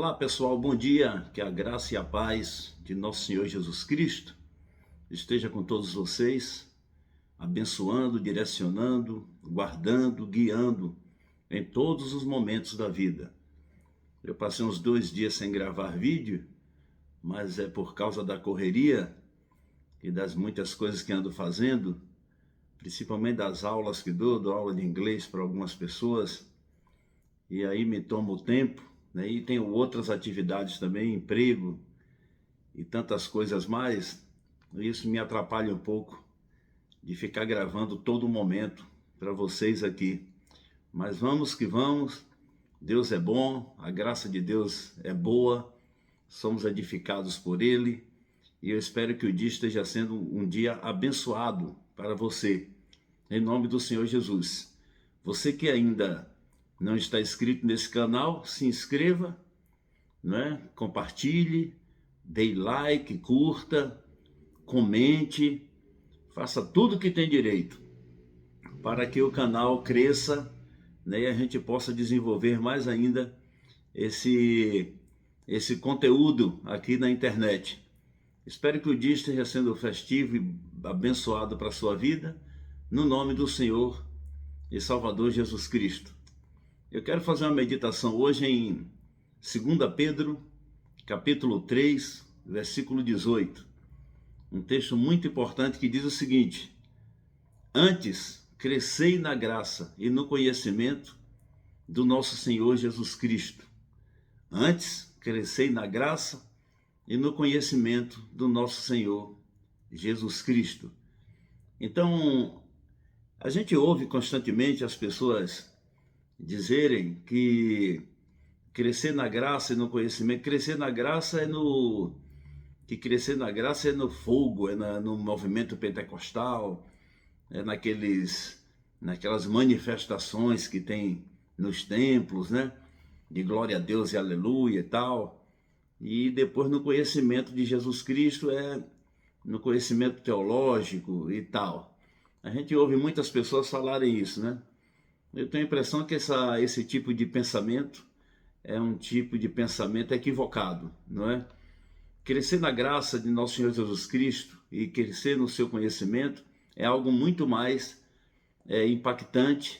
Olá pessoal, bom dia, que a graça e a paz de nosso Senhor Jesus Cristo esteja com todos vocês, abençoando, direcionando, guardando, guiando em todos os momentos da vida. Eu passei uns 2 dias sem gravar vídeo, mas é por causa da correria e das muitas coisas que ando fazendo, principalmente das aulas que dou aula de inglês para algumas pessoas, e aí me toma o tempo, né? E tenho outras atividades também, emprego e tantas coisas mais. Isso me atrapalha um pouco de ficar gravando todo momento para vocês aqui. Mas vamos que vamos, Deus é bom, a graça de Deus é boa, somos edificados por Ele, e eu espero que o dia esteja sendo um dia abençoado para você, em nome do Senhor Jesus. Você que ainda não está inscrito nesse canal, se inscreva, né? Compartilhe, dê like, curta, comente, faça tudo que tem direito para que o canal cresça, né? E a gente possa desenvolver mais ainda esse conteúdo aqui na internet. Espero que o dia esteja sendo festivo e abençoado para a sua vida, no nome do Senhor e Salvador Jesus Cristo. Eu quero fazer uma meditação hoje em 2 Pedro, capítulo 3, versículo 18. Um texto muito importante que diz o seguinte: antes, crescei na graça e no conhecimento do nosso Senhor Jesus Cristo. Antes, crescei na graça e no conhecimento do nosso Senhor Jesus Cristo. Então, a gente ouve constantemente as pessoas dizerem que crescer na graça e no conhecimento, crescer na graça é no fogo, no movimento pentecostal, é naquelas manifestações que tem nos templos, né? De glória a Deus e aleluia e tal. E depois no conhecimento de Jesus Cristo no conhecimento teológico e tal. A gente ouve muitas pessoas falarem isso, né? Eu tenho a impressão que esse tipo de pensamento é um tipo de pensamento equivocado, não é? Crescer na graça de nosso Senhor Jesus Cristo e crescer no seu conhecimento é algo muito mais impactante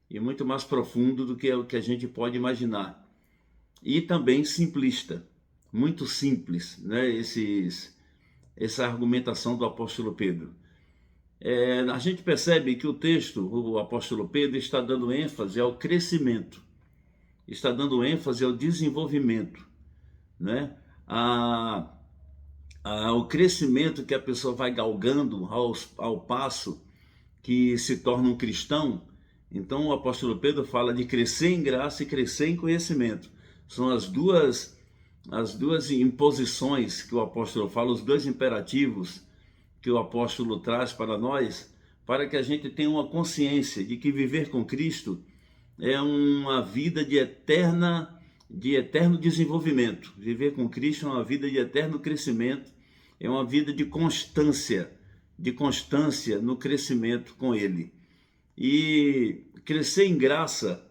e muito mais profundo do que o que a gente pode imaginar. E também simplista, muito simples, né? Essa argumentação do apóstolo Pedro. A gente percebe que o apóstolo Pedro está dando ênfase ao crescimento, está dando ênfase ao desenvolvimento, né? Ao crescimento que a pessoa vai galgando ao passo que se torna um cristão. Então o apóstolo Pedro fala de crescer em graça e crescer em conhecimento. São as duas imposições que o apóstolo fala, os dois imperativos que o apóstolo traz para nós, para que a gente tenha uma consciência de que viver com Cristo é uma vida de eterno desenvolvimento. Viver com Cristo é uma vida de eterno crescimento, é uma vida de constância no crescimento com Ele. E crescer em graça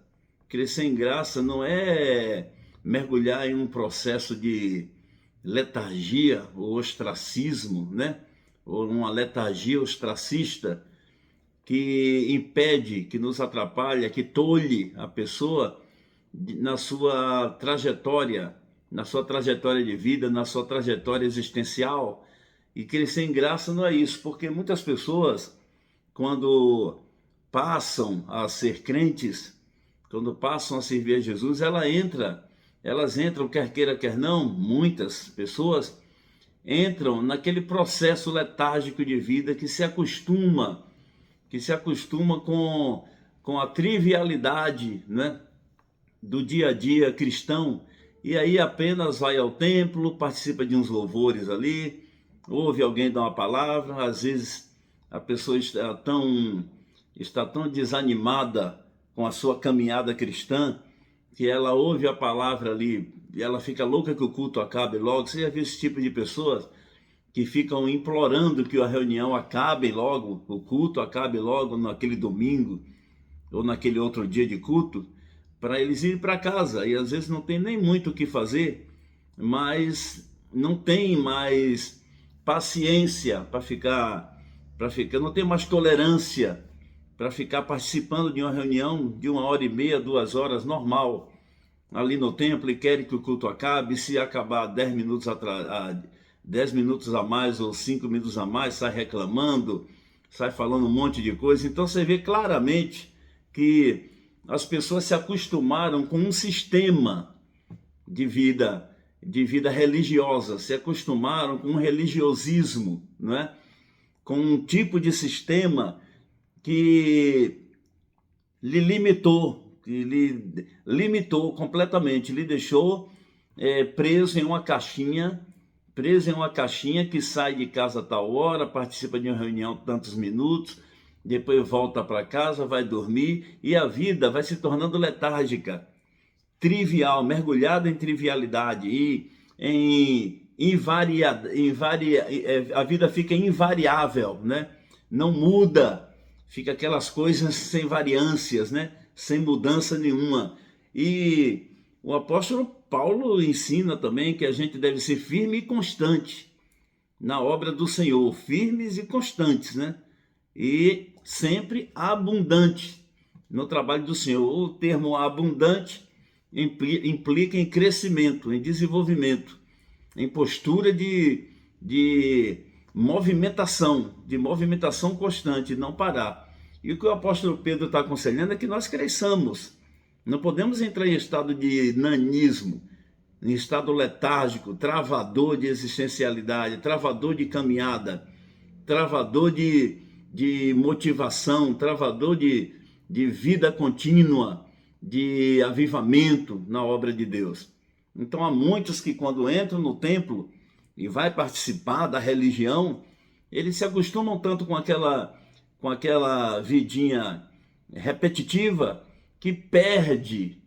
não é mergulhar em um processo de letargia ou ostracismo, né? Ou uma letargia ostracista que impede, que nos atrapalha, que tolhe a pessoa na sua trajetória de vida, na sua trajetória existencial. E crescer em graça não é isso, porque muitas pessoas, quando passam a ser crentes, quando passam a servir a Jesus, elas entram, quer queira, quer não, muitas pessoas entram naquele processo letárgico de vida que se acostuma com a trivialidade, né, do dia a dia cristão, e aí apenas vai ao templo, participa de uns louvores ali, ouve alguém dar uma palavra. Às vezes a pessoa está tão desanimada com a sua caminhada cristã que ela ouve a palavra ali e ela fica louca que o culto acabe logo. Você já viu esse tipo de pessoas que ficam implorando que a reunião acabe logo, o culto acabe logo naquele domingo ou naquele outro dia de culto, para eles irem para casa, e às vezes não tem nem muito o que fazer, mas não tem mais paciência não tem mais tolerância para ficar participando de uma reunião de 1h30, 2 horas, normal, ali no templo, e querem que o culto acabe. Se acabar 10 minutos, 10 minutos a mais ou 5 minutos a mais, sai reclamando, sai falando um monte de coisa. Então você vê claramente que as pessoas se acostumaram com um sistema de vida religiosa, se acostumaram com um religiosismo, não é? Com um tipo de sistema que lhe limitou completamente, lhe deixou preso em uma caixinha que sai de casa a tal hora, participa de uma reunião tantos minutos, depois volta para casa, vai dormir, e a vida vai se tornando letárgica, trivial, mergulhada em trivialidade, e a vida fica invariável, né? Não muda, fica aquelas coisas sem variâncias, né? Sem mudança nenhuma. E o apóstolo Paulo ensina também que a gente deve ser firme e constante na obra do Senhor, firmes e constantes, né? E sempre abundante no trabalho do Senhor. O termo abundante implica em crescimento, em desenvolvimento, em postura de movimentação constante, não parar. E o que o apóstolo Pedro está aconselhando é que nós cresçamos. Não podemos entrar em estado de nanismo, em estado letárgico, travador de existencialidade, travador de caminhada, travador de motivação, travador de vida contínua, de avivamento na obra de Deus. Então há muitos que quando entram no templo e vai participar da religião, eles se acostumam tanto com aquela vidinha repetitiva que perde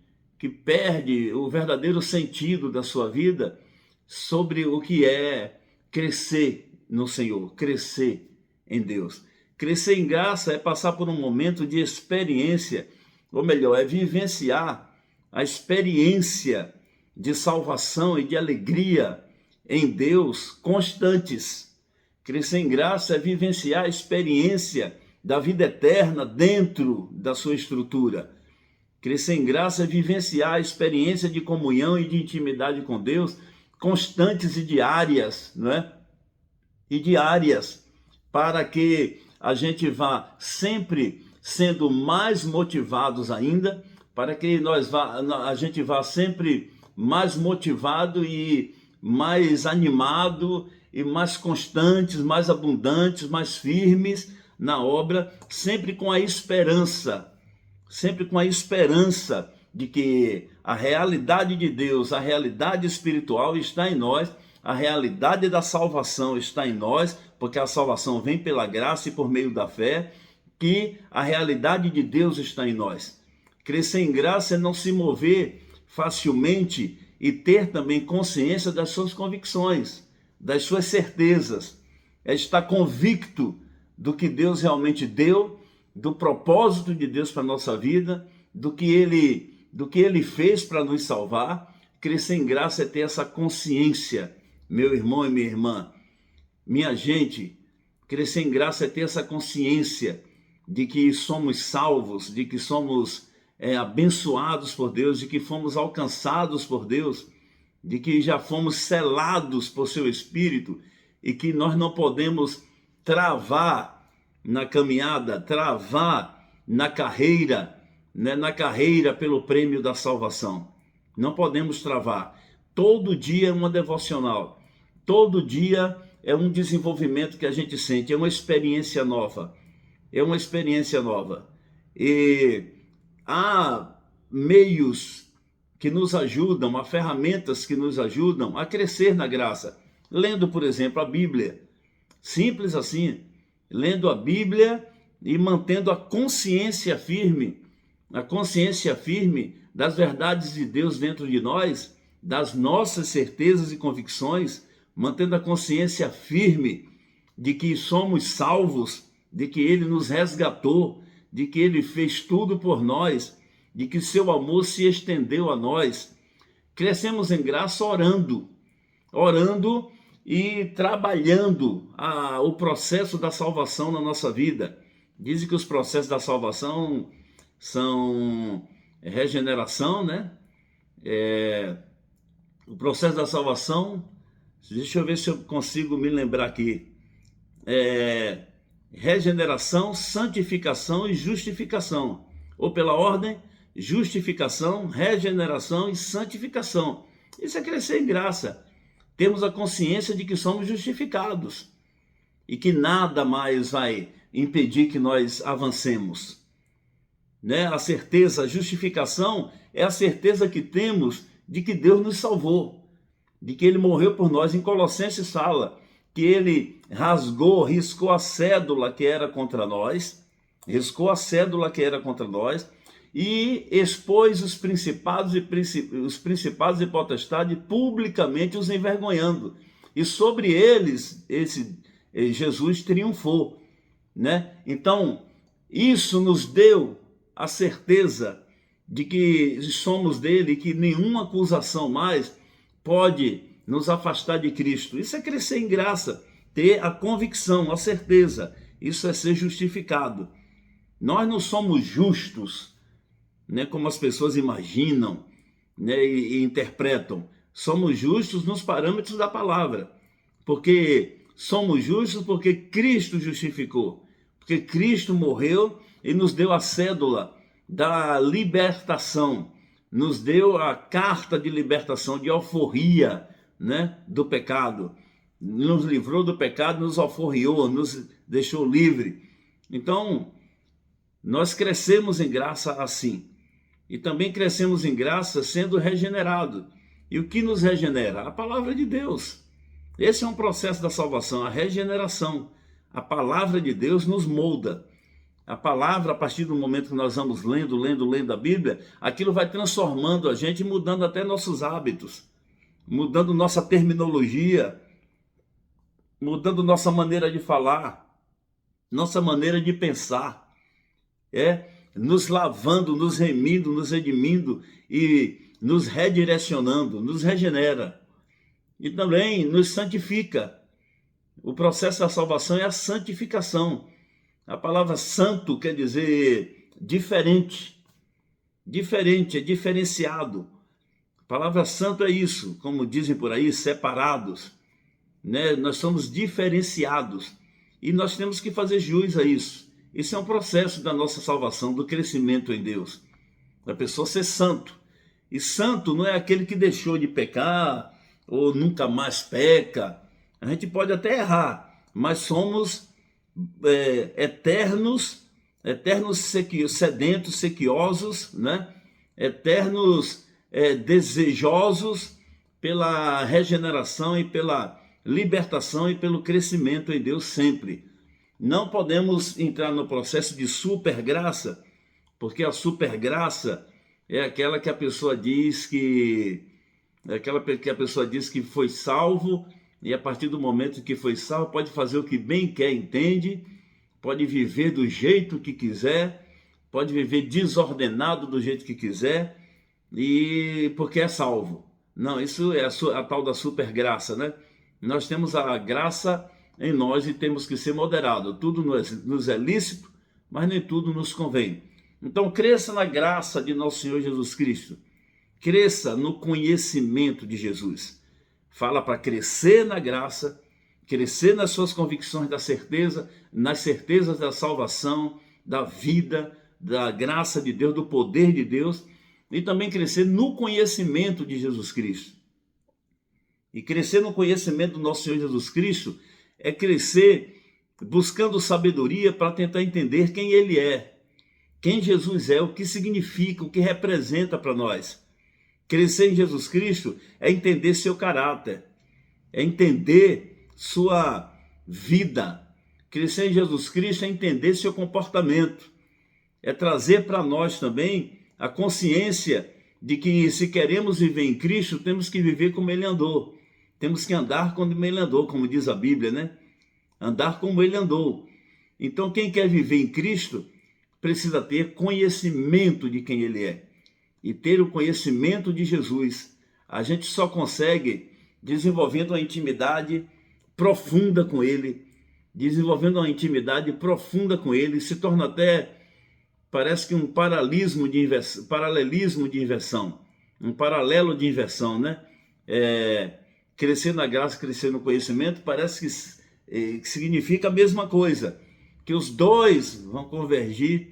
o verdadeiro sentido da sua vida sobre o que é crescer no Senhor, crescer em Deus. Crescer em graça é passar por um momento de experiência, ou melhor, é vivenciar a experiência de salvação e de alegria em Deus constantes. Crescer em graça é vivenciar a experiência da vida eterna dentro da sua estrutura. Crescer em graça é vivenciar a experiência de comunhão e de intimidade com Deus constantes e diárias, não é? E diárias, para que a gente vá sempre sendo mais motivados ainda, para que a gente vá sempre mais motivado e mais animado e mais constantes, mais abundantes, mais firmes na obra, sempre com a esperança de que a realidade de Deus, a realidade espiritual está em nós, a realidade da salvação está em nós, porque a salvação vem pela graça e por meio da fé, que a realidade de Deus está em nós. Crescer em graça é não se mover facilmente e ter também consciência das suas convicções, das suas certezas, é estar convicto do que Deus realmente deu, do propósito de Deus para a nossa vida, do que Ele fez para nos salvar. Crescer em graça é ter essa consciência, meu irmão e minha irmã, minha gente. Crescer em graça é ter essa consciência de que somos salvos, de que somos abençoados por Deus, de que fomos alcançados por Deus, de que já fomos selados por seu Espírito e que nós não podemos travar na caminhada, travar na carreira, né, na carreira pelo prêmio da salvação. Não podemos travar. Todo dia é uma devocional, todo dia é um desenvolvimento que a gente sente, é uma experiência nova, E há meios que nos ajudam, há ferramentas que nos ajudam a crescer na graça. Lendo, por exemplo, a Bíblia. Simples assim. Lendo a Bíblia e mantendo a consciência firme das verdades de Deus dentro de nós, das nossas certezas e convicções, mantendo a consciência firme de que somos salvos, de que Ele nos resgatou, de que Ele fez tudo por nós, de que seu amor se estendeu a nós. Crescemos em graça orando e trabalhando o processo da salvação na nossa vida. Dizem que os processos da salvação são regeneração, né? O processo da salvação, deixa eu ver se eu consigo me lembrar aqui, regeneração, santificação e justificação, ou pela ordem, justificação, regeneração e santificação. Isso é crescer em graça. Temos a consciência de que somos justificados e que nada mais vai impedir que nós avancemos, né? A certeza, a justificação é a certeza que temos de que Deus nos salvou, de que Ele morreu por nós. Em Colossenses fala que Ele riscou a cédula que era contra nós, e expôs os principados e potestades publicamente, os envergonhando. E sobre eles, Jesus triunfou, né? Então, isso nos deu a certeza de que somos dele, que nenhuma acusação mais pode nos afastar de Cristo. Isso é crescer em graça, ter a convicção, a certeza. Isso é ser justificado. Nós não somos justos, né, como as pessoas imaginam, né, e interpretam. Somos justos nos parâmetros da palavra, porque somos justos porque Cristo justificou, porque Cristo morreu e nos deu a cédula da libertação, nos deu a carta de libertação, de alforria, né, do pecado, nos livrou do pecado, nos alforriou, nos deixou livre. Então, nós crescemos em graça assim, e também crescemos em graça sendo regenerado. E o que nos regenera? A palavra de Deus. Esse é um processo da salvação, a regeneração. A palavra de Deus nos molda. A palavra, a partir do momento que nós vamos lendo a Bíblia, aquilo vai transformando a gente, mudando até nossos hábitos, mudando nossa terminologia, mudando nossa maneira de falar, nossa maneira de pensar, nos lavando, nos remindo, nos redimindo e nos redirecionando, nos regenera e também nos santifica. O processo da salvação é a santificação. A palavra santo quer dizer diferente, é diferenciado. A palavra santo é isso, como dizem por aí, separados, né? Nós somos diferenciados e nós temos que fazer jus a isso. Isso é um processo da nossa salvação, do crescimento em Deus. A pessoa ser santo. E santo não é aquele que deixou de pecar ou nunca mais peca. A gente pode até errar, mas somos eternos sedentos, sequiosos, né? Eternos desejosos pela regeneração e pela libertação e pelo crescimento em Deus sempre. Não podemos entrar no processo de supergraça, porque a supergraça é aquela que a pessoa diz que foi salvo, e a partir do momento que foi salvo pode fazer o que bem quer, entende, pode viver do jeito que quiser, pode viver desordenado do jeito que quiser, e porque é salvo. Não, isso é a tal da supergraça, né? Nós temos a graça em nós e temos que ser moderados. Tudo nos é lícito, mas nem tudo nos convém. Então, cresça na graça de nosso Senhor Jesus Cristo. Cresça no conhecimento de Jesus. Fala para crescer na graça, crescer nas suas convicções da certeza, nas certezas da salvação, da vida, da graça de Deus, do poder de Deus, e também crescer no conhecimento de Jesus Cristo. E crescer no conhecimento do nosso Senhor Jesus Cristo é crescer buscando sabedoria para tentar entender quem Ele é, quem Jesus é, o que significa, o que representa para nós. Crescer em Jesus Cristo é entender seu caráter, é entender sua vida. Crescer em Jesus Cristo é entender seu comportamento, é trazer para nós também a consciência de que se queremos viver em Cristo, temos que viver como Ele andou. Temos que andar como Ele andou, como diz a Bíblia, né? Andar como Ele andou. Então, quem quer viver em Cristo precisa ter conhecimento de quem ele é. E ter o conhecimento de Jesus, a gente só consegue desenvolvendo uma intimidade profunda com ele, desenvolvendo uma intimidade profunda com ele, se torna até, parece que um paralelismo de inversão, um paralelo de inversão, né? Crescer na graça, crescer no conhecimento, parece que significa a mesma coisa, que os dois vão convergir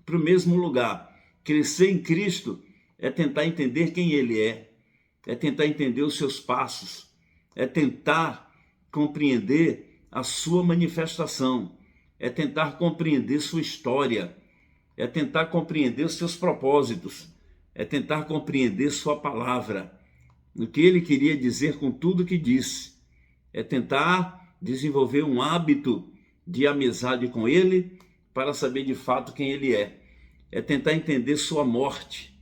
para o mesmo lugar. Crescer em Cristo é tentar entender quem ele é tentar entender os seus passos, é tentar compreender a sua manifestação, é tentar compreender sua história, é tentar compreender os seus propósitos, é tentar compreender sua palavra, o que ele queria dizer com tudo que disse, é tentar desenvolver um hábito de amizade com ele para saber de fato quem ele é tentar entender sua morte,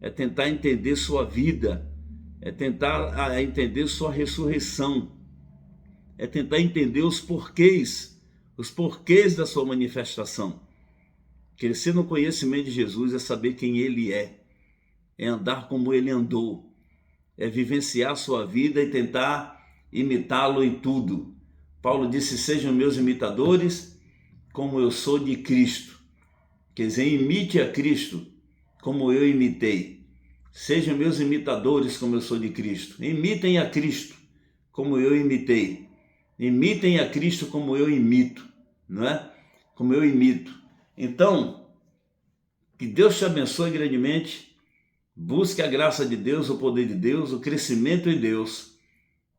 é tentar entender sua vida, é tentar entender sua ressurreição, é tentar entender os porquês da sua manifestação. Crescer no conhecimento de Jesus é saber quem ele é andar como ele andou, é vivenciar a sua vida e tentar imitá-lo em tudo. Paulo disse: sejam meus imitadores como eu sou de Cristo. Quer dizer, imite a Cristo como eu imitei. Sejam meus imitadores como eu sou de Cristo. Imitem a Cristo como eu imitei. Imitem a Cristo como eu imito, não é? Como eu imito. Então, que Deus te abençoe grandemente. Busque a graça de Deus, o poder de Deus, o crescimento em Deus.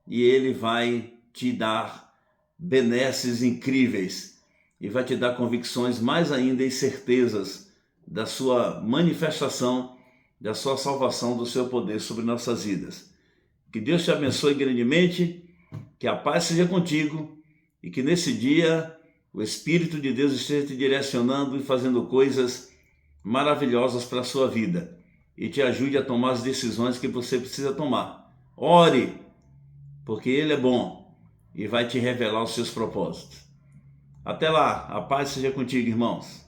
E Ele vai te dar benesses incríveis. E vai te dar convicções mais ainda e certezas da sua manifestação, da sua salvação, do seu poder sobre nossas vidas. Que Deus te abençoe grandemente, que a paz seja contigo e que nesse dia o Espírito de Deus esteja te direcionando e fazendo coisas maravilhosas para a sua vida e te ajude a tomar as decisões que você precisa tomar. Ore, porque Ele é bom e vai te revelar os seus propósitos. Até lá, a paz seja contigo, irmãos.